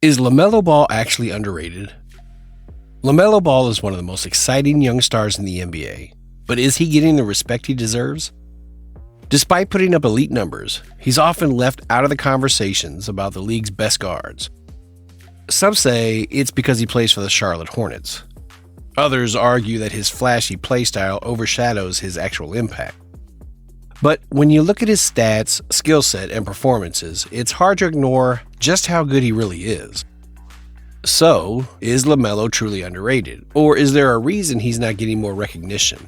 Is LaMello Ball actually underrated? LaMello Ball is one of the most exciting young stars in the NBA, but is he getting the respect he deserves? Despite putting up elite numbers, he's often left out of the conversations about the league's best guards. Some say it's because he plays for the Charlotte Hornets. Others argue that his flashy playstyle overshadows his actual impact. But when you look at his stats, skill set, and performances, it's hard to ignore just how good he really is. So, is LaMelo truly underrated? Or is there a reason he's not getting more recognition?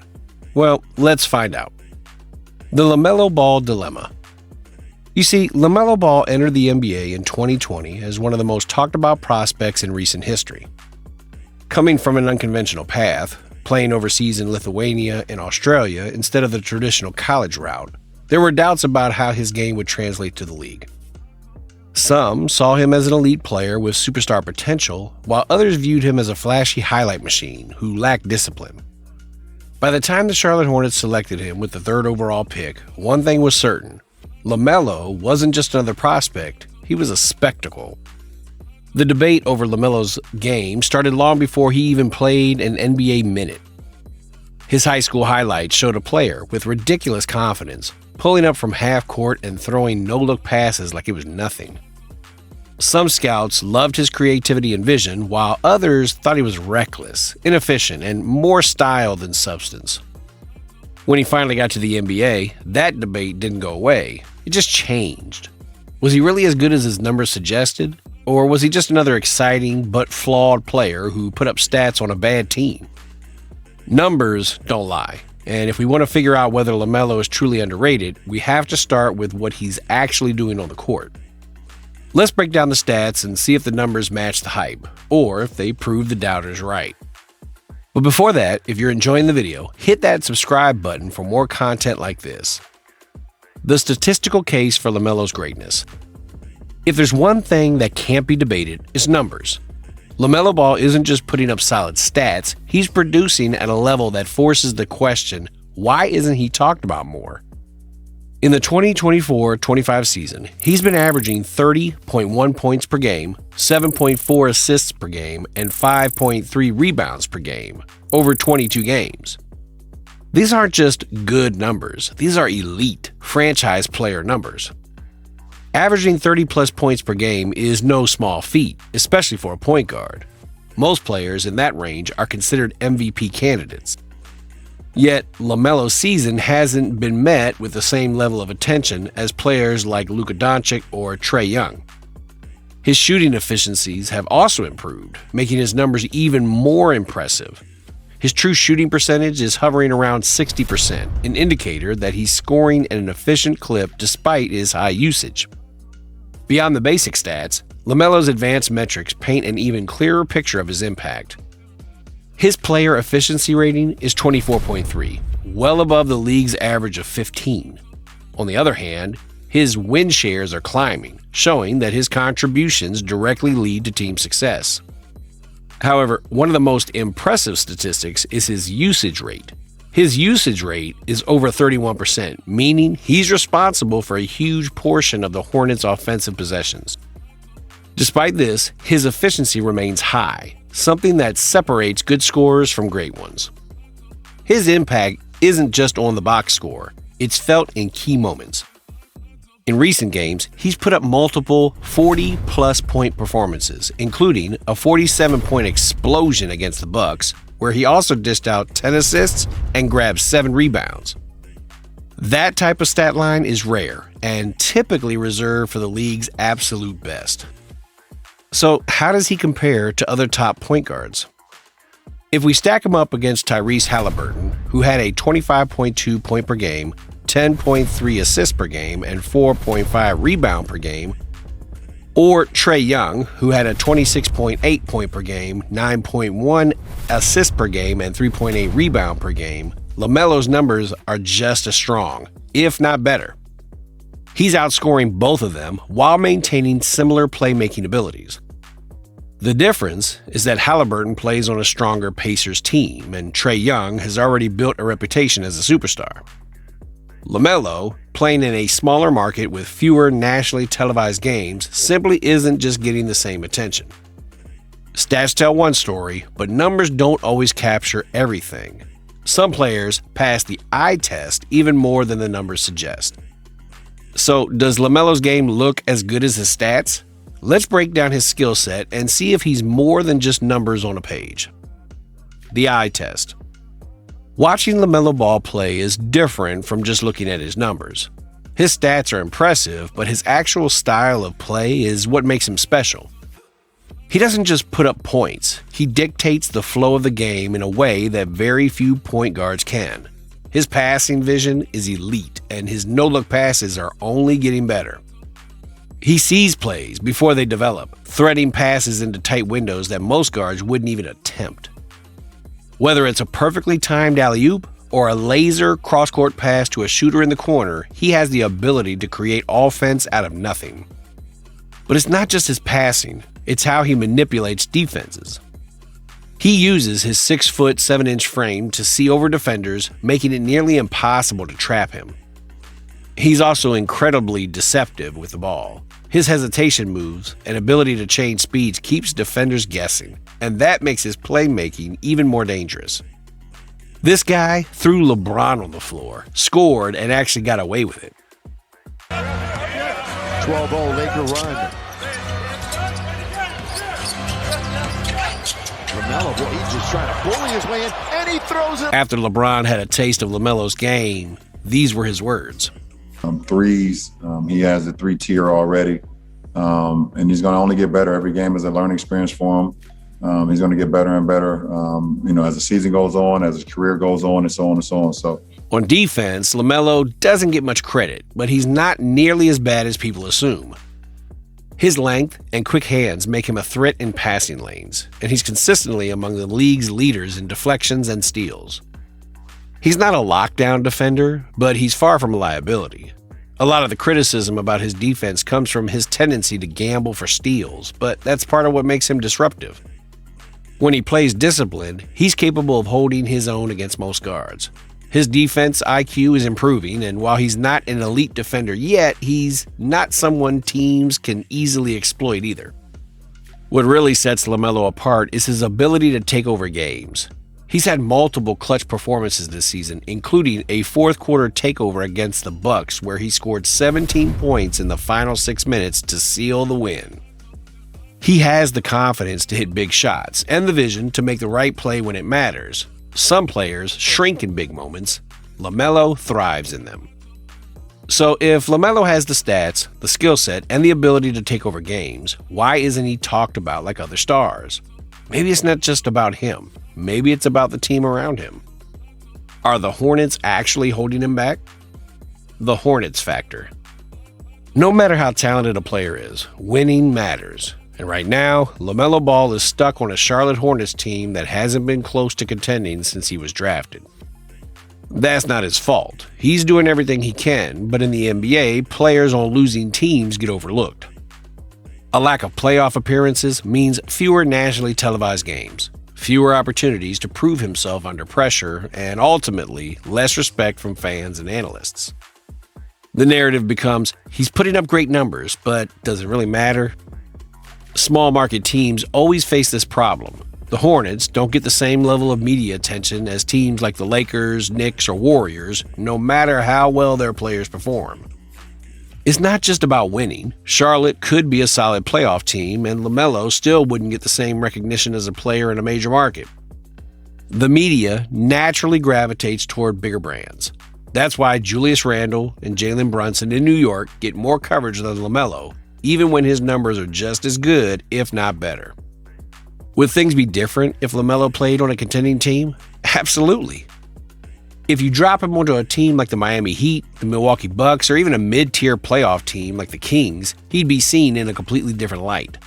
Well, let's find out. The LaMello Ball Dilemma. You see, LaMello Ball entered the NBA in 2020 as one of the most talked about prospects in recent history. Coming from an unconventional path, playing overseas in Lithuania and Australia instead of the traditional college route, there were doubts about how his game would translate to the league. Some saw him as an elite player with superstar potential, while others viewed him as a flashy highlight machine who lacked discipline. By the time the Charlotte Hornets selected him with the third overall pick, one thing was certain: LaMelo wasn't just another prospect, he was a spectacle. The debate over LaMelo's game started long before he even played an NBA minute. His high school highlights showed a player with ridiculous confidence, pulling up from half court and throwing no-look passes like it was nothing. Some scouts loved his creativity and vision, while others thought he was reckless, inefficient, and more style than substance. When he finally got to the NBA, that debate didn't go away. It just changed. Was he really as good as his numbers suggested? Or was he just another exciting but flawed player who put up stats on a bad team? Numbers don't lie, and if we want to figure out whether LaMelo is truly underrated, we have to start with what he's actually doing on the court. Let's break down the stats and see if the numbers match the hype, or if they prove the doubters right. But before that, if you're enjoying the video, hit that subscribe button for more content like this. The statistical case for LaMelo's greatness. If there's one thing that can't be debated, it's numbers. LaMello Ball isn't just putting up solid stats, he's producing at a level that forces the question, why isn't he talked about more? In the 2024-25 season, he's been averaging 30.1 points per game, 7.4 assists per game, and 5.3 rebounds per game over 22 games. These aren't just good numbers, these are elite, franchise player numbers. Averaging 30-plus points per game is no small feat, especially for a point guard. Most players in that range are considered MVP candidates. Yet, LaMelo's season hasn't been met with the same level of attention as players like Luka Doncic or Trae Young. His shooting efficiencies have also improved, making his numbers even more impressive. His true shooting percentage is hovering around 60%, an indicator that he's scoring at an efficient clip despite his high usage. Beyond the basic stats, LaMelo's advanced metrics paint an even clearer picture of his impact. His player efficiency rating is 24.3, well above the league's average of 15. On the other hand, his win shares are climbing, showing that his contributions directly lead to team success. However, one of the most impressive statistics is his usage rate. His usage rate is over 31%, meaning he's responsible for a huge portion of the Hornets' offensive possessions. Despite this, his efficiency remains high, something that separates good scorers from great ones. His impact isn't just on the box score, it's felt in key moments. In recent games, he's put up multiple 40-plus point performances, including a 47-point explosion against the Bucks, where he also dished out 10 assists and grabbed 7 rebounds. That type of stat line is rare and typically reserved for the league's absolute best. So, how does he compare to other top point guards? If we stack him up against Tyrese Halliburton, who had a 25.2 point per game, 10.3 assists per game, and 4.5 rebound per game, or Trae Young, who had a 26.8 point per game, 9.1 assists per game, and 3.8 rebound per game, LaMelo's numbers are just as strong, if not better. He's outscoring both of them while maintaining similar playmaking abilities. The difference is that Halliburton plays on a stronger Pacers team, and Trae Young has already built a reputation as a superstar. LaMelo, playing in a smaller market with fewer nationally televised games, simply isn't just getting the same attention. Stats tell one story, but numbers don't always capture everything. Some players pass the eye test even more than the numbers suggest. So, does LaMelo's game look as good as his stats? Let's break down his skill set and see if he's more than just numbers on a page. The eye test. Watching LaMello Ball play is different from just looking at his numbers. His stats are impressive, but his actual style of play is what makes him special. He doesn't just put up points, he dictates the flow of the game in a way that very few point guards can. His passing vision is elite, and his no-look passes are only getting better. He sees plays before they develop, threading passes into tight windows that most guards wouldn't even attempt. Whether it's a perfectly timed alley-oop or a laser cross-court pass to a shooter in the corner, he has the ability to create offense out of nothing. But it's not just his passing, it's how he manipulates defenses. He uses his 6-foot, 7-inch frame to see over defenders, making it nearly impossible to trap him. He's also incredibly deceptive with the ball. His hesitation moves and ability to change speeds keeps defenders guessing, and that makes his playmaking even more dangerous. This guy threw LeBron on the floor, scored, and actually got away with it. 12-0 Laker run. LaMelo, boy, he's just trying to bully his way in, and he throws it. After LeBron had a taste of LaMelo's game, these were his words. Threes, he has a 3-tier already, and he's going to only get better. Every game is a learning experience for him. He's going to get better and better, as the season goes on, as his career goes on, and so on and so on. So, on defense, LaMelo doesn't get much credit, but he's not nearly as bad as people assume. His length and quick hands make him a threat in passing lanes, and he's consistently among the league's leaders in deflections and steals. He's not a lockdown defender, but he's far from a liability. A lot of the criticism about his defense comes from his tendency to gamble for steals, but that's part of what makes him disruptive. When he plays disciplined, he's capable of holding his own against most guards. His defense IQ is improving, and while he's not an elite defender yet, he's not someone teams can easily exploit either. What really sets LaMelo apart is his ability to take over games. He's had multiple clutch performances this season, including a fourth-quarter takeover against the Bucks where he scored 17 points in the final 6 minutes to seal the win. He has the confidence to hit big shots and the vision to make the right play when it matters. Some players shrink in big moments. LaMelo thrives in them. So if LaMelo has the stats, the skill set, and the ability to take over games, why isn't he talked about like other stars? Maybe it's not just about him. Maybe it's about the team around him. Are the Hornets actually holding him back? The Hornets factor. No matter how talented a player is, winning matters. And right now, LaMelo Ball is stuck on a Charlotte Hornets team that hasn't been close to contending since he was drafted. That's not his fault. He's doing everything he can, but in the NBA, players on losing teams get overlooked. A lack of playoff appearances means fewer nationally televised games, fewer opportunities to prove himself under pressure, and ultimately, less respect from fans and analysts. The narrative becomes, he's putting up great numbers, but does it really matter? Small market teams always face this problem. The Hornets don't get the same level of media attention as teams like the Lakers, Knicks, or Warriors, no matter how well their players perform. It's not just about winning. Charlotte could be a solid playoff team, and LaMelo still wouldn't get the same recognition as a player in a major market. The media naturally gravitates toward bigger brands. That's why Julius Randle and Jalen Brunson in New York get more coverage than LaMelo, even when his numbers are just as good, if not better. Would things be different if LaMelo played on a contending team? Absolutely. If you drop him onto a team like the Miami Heat, the Milwaukee Bucks, or even a mid-tier playoff team like the Kings, he'd be seen in a completely different light.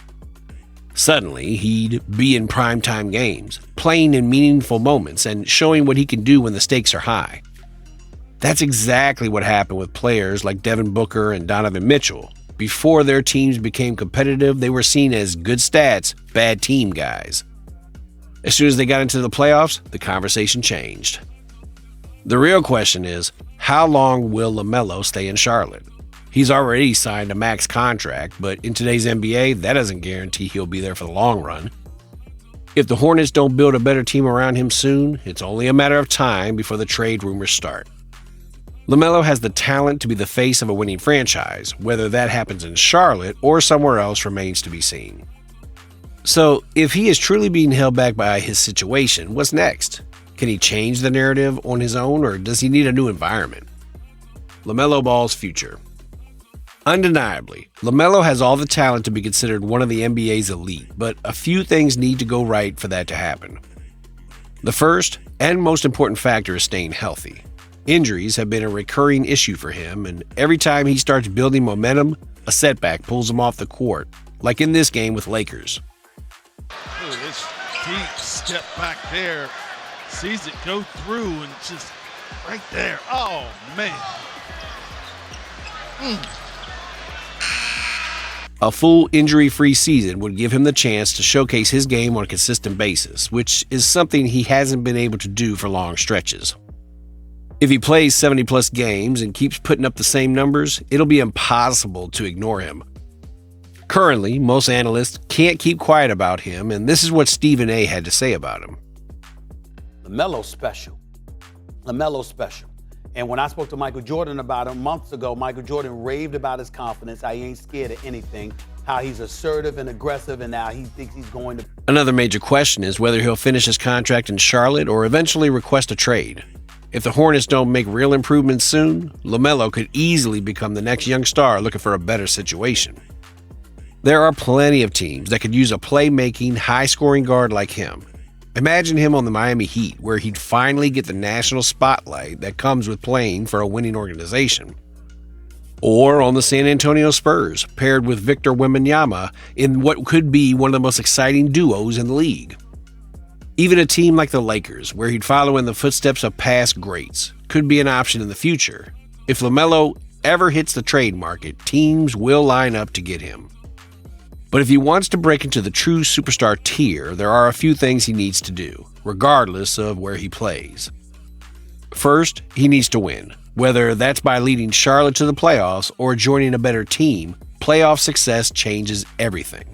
Suddenly, he'd be in primetime games, playing in meaningful moments and showing what he can do when the stakes are high. That's exactly what happened with players like Devin Booker and Donovan Mitchell. Before their teams became competitive, they were seen as good stats, bad team guys. As soon as they got into the playoffs, the conversation changed. The real question is, how long will LaMelo stay in Charlotte? He's already signed a max contract, but in today's NBA, that doesn't guarantee he'll be there for the long run. If the Hornets don't build a better team around him soon, it's only a matter of time before the trade rumors start. LaMelo has the talent to be the face of a winning franchise. Whether that happens in Charlotte or somewhere else remains to be seen. So, if he is truly being held back by his situation, what's next? Can he change the narrative on his own, or does he need a new environment? LaMelo Ball's future. Undeniably, LaMelo has all the talent to be considered one of the NBA's elite, but a few things need to go right for that to happen. The first and most important factor is staying healthy. Injuries have been a recurring issue for him, and every time he starts building momentum, a setback pulls him off the court, like in this game with Lakers. Ooh, this deep step back there, sees it go through and just right there. Oh, man. A full injury-free season would give him the chance to showcase his game on a consistent basis, which is something he hasn't been able to do for long stretches. If he plays 70-plus games and keeps putting up the same numbers, it'll be impossible to ignore him. Currently, most analysts can't keep quiet about him, and this is what Stephen A. had to say about him. LaMelo special. LaMelo special. And when I spoke to Michael Jordan about him months ago, Michael Jordan raved about his confidence, how he ain't scared of anything, how he's assertive and aggressive, and now he thinks he's going to... Another major question is whether he'll finish his contract in Charlotte or eventually request a trade. If the Hornets don't make real improvements soon, LaMelo could easily become the next young star looking for a better situation. There are plenty of teams that could use a playmaking, high-scoring guard like him. Imagine him on the Miami Heat, where he'd finally get the national spotlight that comes with playing for a winning organization. Or on the San Antonio Spurs, paired with Victor Wembanyama in what could be one of the most exciting duos in the league. Even a team like the Lakers, where he'd follow in the footsteps of past greats, could be an option in the future. If LaMelo ever hits the trade market, teams will line up to get him. But if he wants to break into the true superstar tier, there are a few things he needs to do, regardless of where he plays. First, he needs to win. Whether that's by leading Charlotte to the playoffs or joining a better team, playoff success changes everything.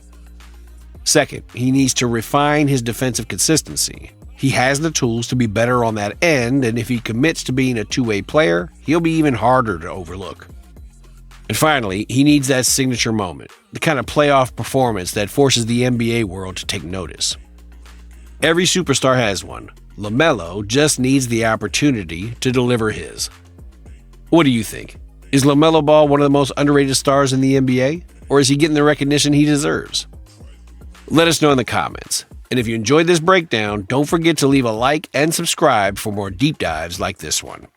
Second, he needs to refine his defensive consistency. He has the tools to be better on that end, and if he commits to being a two-way player, he'll be even harder to overlook. And finally, he needs that signature moment, the kind of playoff performance that forces the NBA world to take notice. Every superstar has one. LaMelo just needs the opportunity to deliver his. What do you think? Is LaMelo Ball one of the most underrated stars in the NBA, or is he getting the recognition he deserves? Let us know in the comments. And if you enjoyed this breakdown, don't forget to leave a like and subscribe for more deep dives like this one.